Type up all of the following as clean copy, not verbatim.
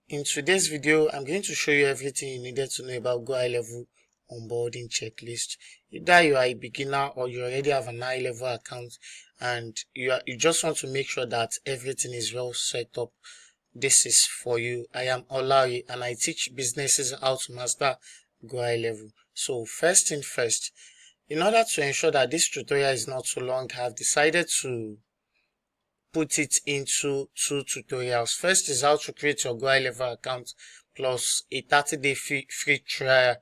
In today's video, I'm going to show you everything you needed to know about GoHighLevel Onboarding Checklist. Either you are a beginner or you already have an high-level account and you just want to make sure that everything is well set up. This is for you. I am Olawi and I teach businesses how to master GoHighLevel. So first thing first, in order to ensure that this tutorial is not too long, I've decided to put it into two tutorials. First is how to create your GoHighLevel account plus a 30-day free trial,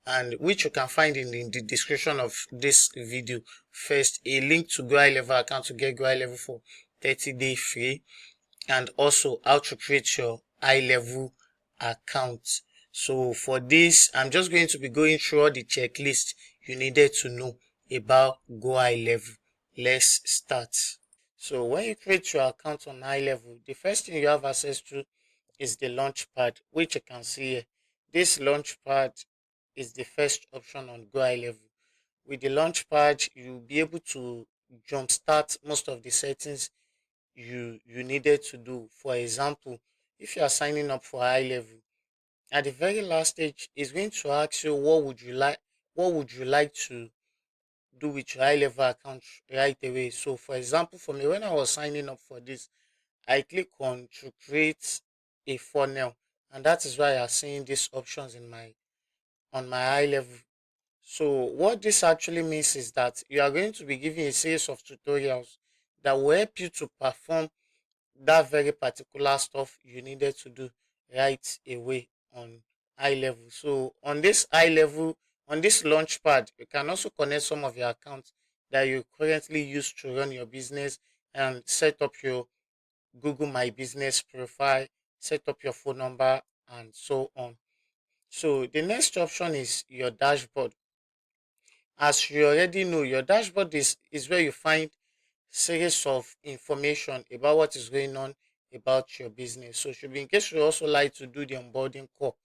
and which you can find in the description of this video. First, a link to GoHighLevel account to get GoHighLevel for 30-day free, and also how to create your high level account. So for this, I'm just going to be going through all the checklist you needed to know about GoHighLevel. Let's start. So when you create your account on GoHighLevel, the first thing you have access to is the launchpad, which you can see here. This launchpad is the first option on GoHighLevel. With the launchpad, you'll be able to jumpstart most of the settings you needed to do. For example, if you are signing up for GoHighLevel, at the very last stage, it's going to ask you what would you like to do with your GoHighLevel account right away. So for example, for me, when I was signing up for this, I click on to create a funnel, and that is why you are seeing these options in my on my GoHighLevel. So what this actually means is that you are going to be given a series of tutorials that will help you to perform that very particular stuff you needed to do right away on GoHighLevel. So on this GoHighLevel, on this launchpad, you can also connect some of your accounts that you currently use to run your business and set up your Google My Business profile, set up your phone number, and so on. So the next option is your dashboard. As you already know, your dashboard is where you find series of information about what is going on about your business. So should be in case you also like to do the onboarding call,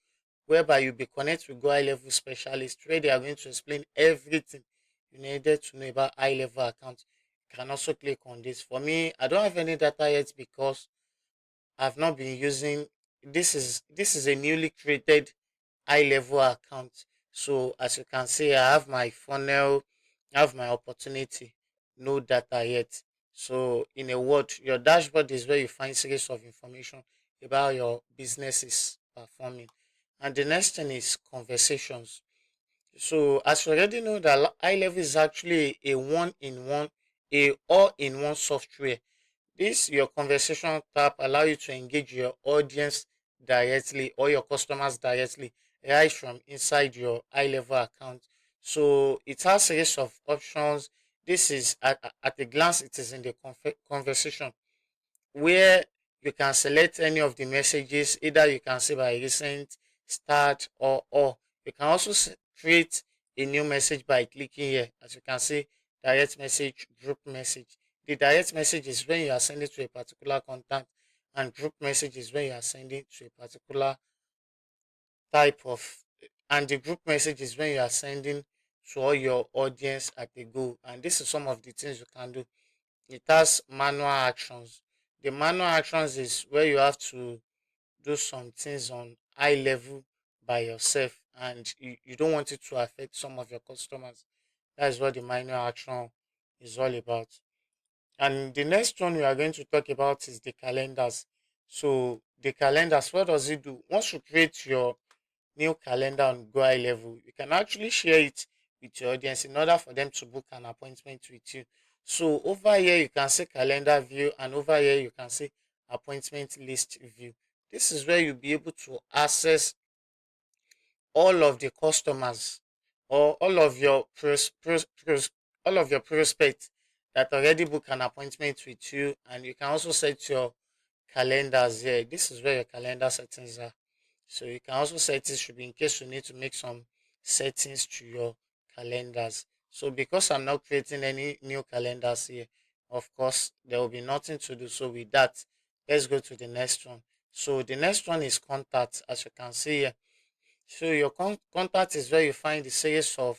whereby you'll be connected with GoHighLevel specialists where they are going to explain everything you needed to know about high level accounts. You can also click on this. For me, I don't have any data yet because I've not been using this is a newly created high level account. So as you can see, I have my funnel, I have my opportunity, no data yet. So in a word, your dashboard is where you find series of information about your business's performing. And the next thing is conversations. So as you already know that high level is actually a one-in-one, a all-in-one software. This your conversation tab allow you to engage your audience directly or your customers directly right from inside your high level account. So it has a series of options. This is at a glance, it is in the conversation where you can select any of the messages. Either you can say by recent, start, or you can also create a new message by clicking here. As you can see, direct message, group message. The direct message is when you are sending to a particular contact, and group message is when you are sending to a particular type of, and the group message is when you are sending to all your audience at a go. And this is some of the things you can do. It has manual actions. The manual actions is where you have to do some things on high level by yourself, and you don't want it to affect some of your customers. That is what the manual action is all about. And the next one we are going to talk about is the calendars. So the calendars, what does it do? Once you create your new calendar on GoHighLevel, you can actually share it with your audience in order for them to book an appointment with you. So over here you can see calendar view, and over here you can see appointment list view. This is where you'll be able to access all of the customers or all of your prospects that already book an appointment with you, and you can also set your calendars here. This is where your calendar settings are. So you can also set it should be in case you need to make some settings to your calendars. So because I'm not creating any new calendars here, of course there will be nothing to do. So with that, let's go to the next one. So the next one is contact. As you can see here, so your contact is where you find the series of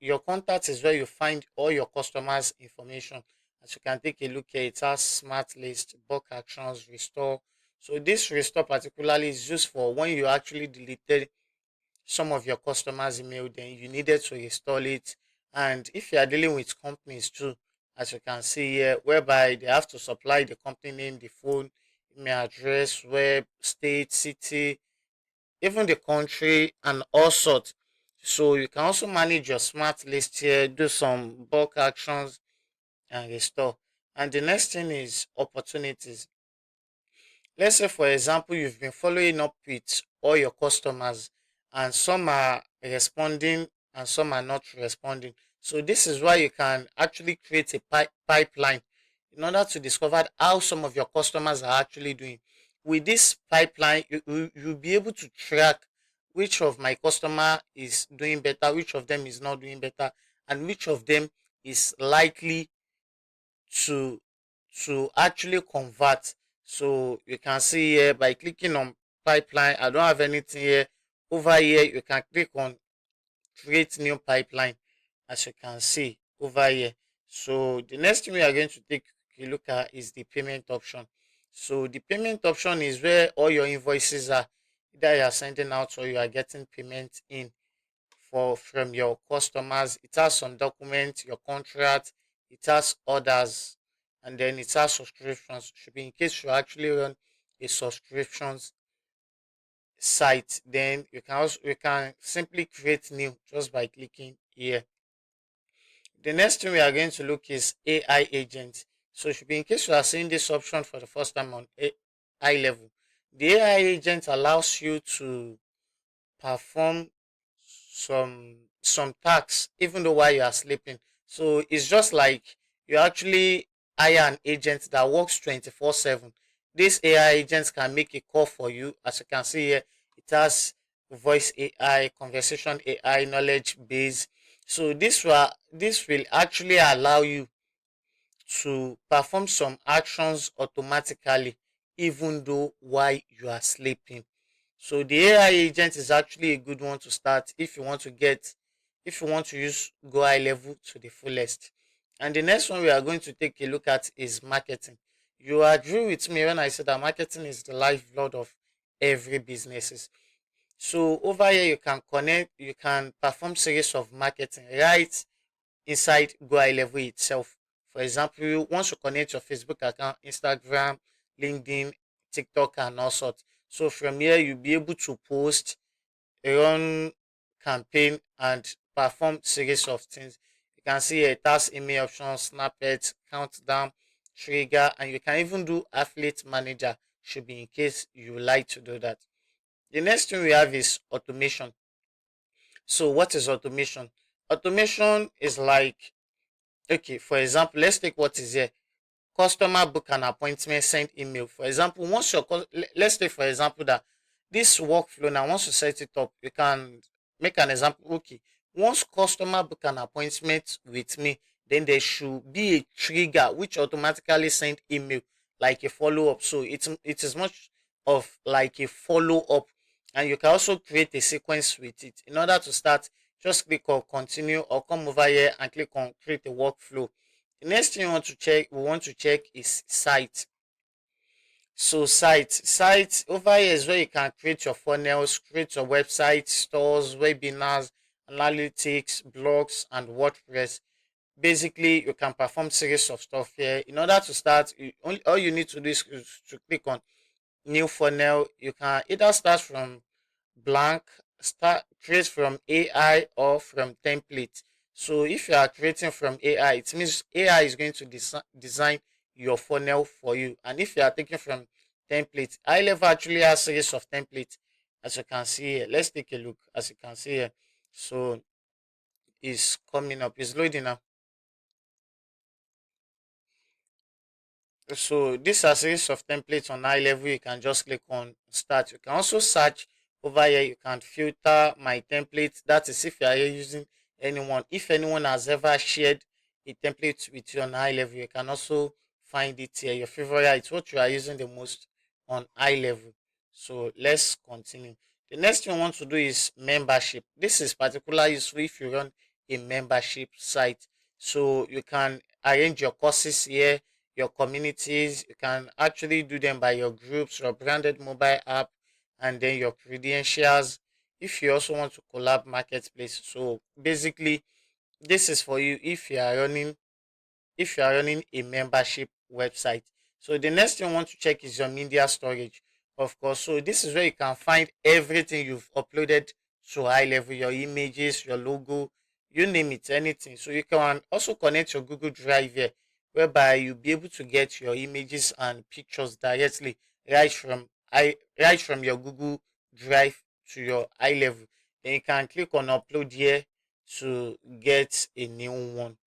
your contact is where you find all your customers information. As you can take a look here, it has smart list, bulk actions, restore. So this restore particularly is used for when you actually deleted some of your customers' email, then you needed to install it. And if you are dealing with companies too, as you can see here, whereby they have to supply the company name, the phone, email address, web, state, city, even the country, and all sorts. So you can also manage your smart list here, do some bulk actions, and restore. And the next thing is opportunities. Let's say, for example, you've been following up with all your customers, and some are responding and some are not responding. So, this is why you can actually create a pipeline in order to discover how some of your customers are actually doing. With this pipeline, you'll be able to track which of my customer is doing better, which of them is not doing better, and which of them is likely to actually convert. So you can see here by clicking on pipeline, I don't have anything here. Over here you can click on create new pipeline, as you can see over here. So the next thing we are going to take a look at is the payment option. So the payment option is where all your invoices are, either you are sending out or you are getting payment in for from your customers. It has some documents, your contract, it has orders, and then it has subscriptions. Should be in case you actually run a subscriptions site, then you can simply create new just by clicking here. The next thing we are going to look is AI agent. So it should be in case you are seeing this option for the first time on AI level. The AI agent allows you to perform some tasks even though while you are sleeping. So it's just like you actually hire an agent that works 24/7. This AI agent can make a call for you. As you can see here, it has voice AI, conversation AI, knowledge base. So this will actually allow you to perform some actions automatically even though while you are sleeping. So the AI agent is actually a good one to start if you want to use Go High Level to the fullest. And the next one we are going to take a look at is marketing. You agree with me when I say that marketing is the lifeblood of every businesses. So over here you can perform series of marketing right inside Go High Level itself. For example, once you connect your Facebook account, Instagram, LinkedIn, TikTok, and all sorts. So from here, you'll be able to post, run campaign, and perform series of things. You can see a task email option, snippet, countdown, trigger, and you can even do affiliate manager. Should be in case you like to do that. The next thing we have is automation. So what is automation? Automation is like, okay, for example, let's take what is here. Customer book an appointment, send email. For example, let's take for example that this workflow now, once you set it up, you can make an example. Okay, once customer book an appointment with me, then there should be a trigger which automatically send email like a follow up. So it is much of like a follow up, and you can also create a sequence with it. In order to start, just click on continue or come over here and click on create a workflow. The next thing we want to check is site. So site over here is where you can create your funnels, create your website, stores, webinars, analytics, blogs, and WordPress. Basically, you can perform series of stuff here. In order to start, all you need to do is to click on new funnel. You can either start from blank, start create from AI or from template. So if you are creating from AI, it means AI is going to design your funnel for you. And if you are taking from template, high level actually has series of templates, as you can see here. Let's take a look. As you can see here, so it's coming up, it's loading now. So these are series of templates on high level. You can just click on start. You can also search over here. You can filter my template. That is if you are using anyone. If anyone has ever shared a template with you on high level, you can also find it here. Your favorite, it's what you are using the most on high level. So let's continue. The next thing I want to do is membership. This is particularly useful if you run a membership site. So you can arrange your courses here. your communities. You can actually do them by your groups, your branded mobile app, and then your credentials. If you also want to collab marketplace, so basically this is for you if you are running a membership website. So the next thing you want to check is your media storage, of course. So this is where you can find everything you've uploaded to high level, your images, your logo, you name it, anything. So you can also connect your Google Drive here, whereby you'll be able to get your images and pictures directly right from your Google Drive to your high level. Then you can click on upload here to get a new one.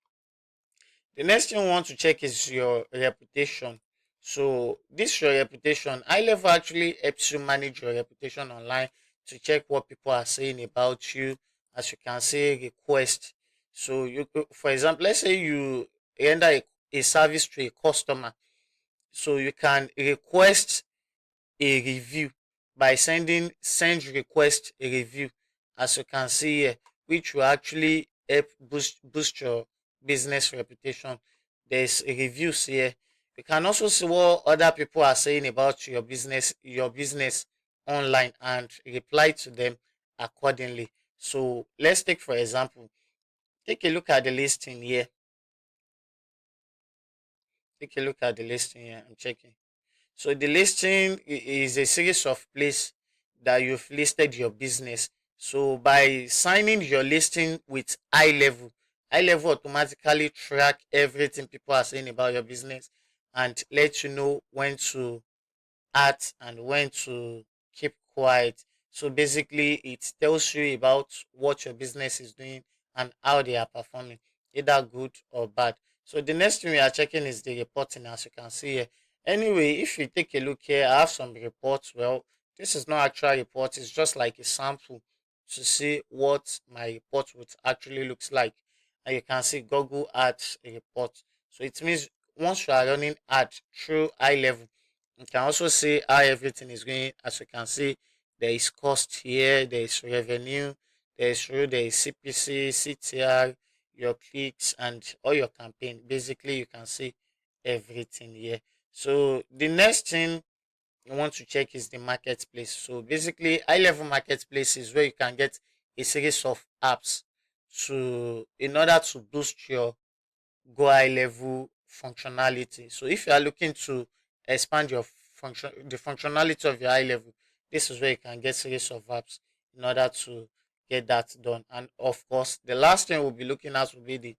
The next thing we want to check is your reputation. So this your reputation. High level actually helps you manage your reputation online to check what people are saying about you. As you can say, request. So for example, let's say you render a service to a customer. So you can request a review by sending send request a review, as you can see here, which will actually help boost your business reputation. There's reviews here. You can also see what other people are saying about your business online and reply to them accordingly. So let's take for example, take a look at the listing here. Take a look at the listing here. I'm checking. So the listing is a series of places that you've listed your business. So by signing your listing with high level automatically track everything people are saying about your business and let you know when to act and when to keep quiet. So basically, it tells you about what your business is doing and how they are performing, either good or bad. So the next thing we are checking is the reporting, as you can see here. Anyway, if you take a look here, I have some reports. Well, this is not actual report; it's just like a sample to see what my report would actually looks like. And you can see Google Ads report. So it means once you are running ad through high level, you can also see how everything is going. As you can see, there is cost here, there is revenue, there is CPC, CTR, your clicks, and all your campaign. Basically, you can see everything here. So the next thing you want to check is the marketplace. So basically, high level marketplace is where you can get a series of apps to in order to boost your GoHighLevel functionality. So if you are looking to expand the functionality of your high level, this is where you can get series of apps in order to get that done. And of course, the last thing we'll be looking at will be the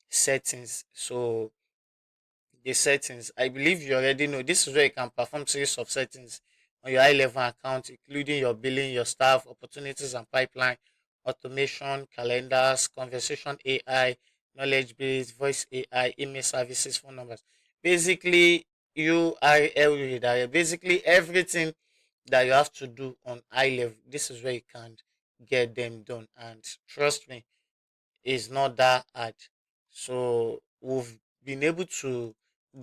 settings. So the settings, I believe you already know this is where you can perform series of settings on your high level account, including your billing, your staff, opportunities and pipeline, automation, calendars, conversation AI, knowledge base, voice AI, email services, phone numbers. Basically, URL redirect. Basically, everything that you have to do on high level, this is where you can get them done. And trust me, is not that hard. So we've been able to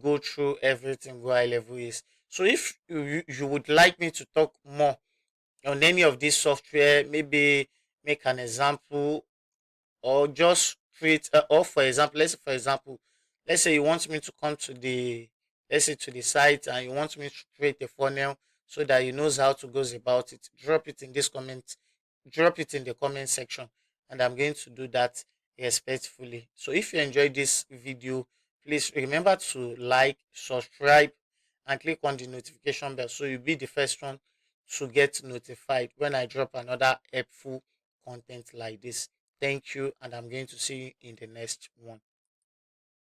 go through everything go high level is. So if you would like me to talk more on any of this software, maybe make an example or just create or for example, let's say you want me to come to the let's say to the site and you want me to create a funnel so that you knows how to goes about it, drop it in the comment section and I'm going to do that respectfully. So if you enjoyed this video, please remember to like, subscribe, and click on the notification bell so you'll be the first one to get notified when I drop another helpful content like this. Thank you, and I'm going to see you in the next one.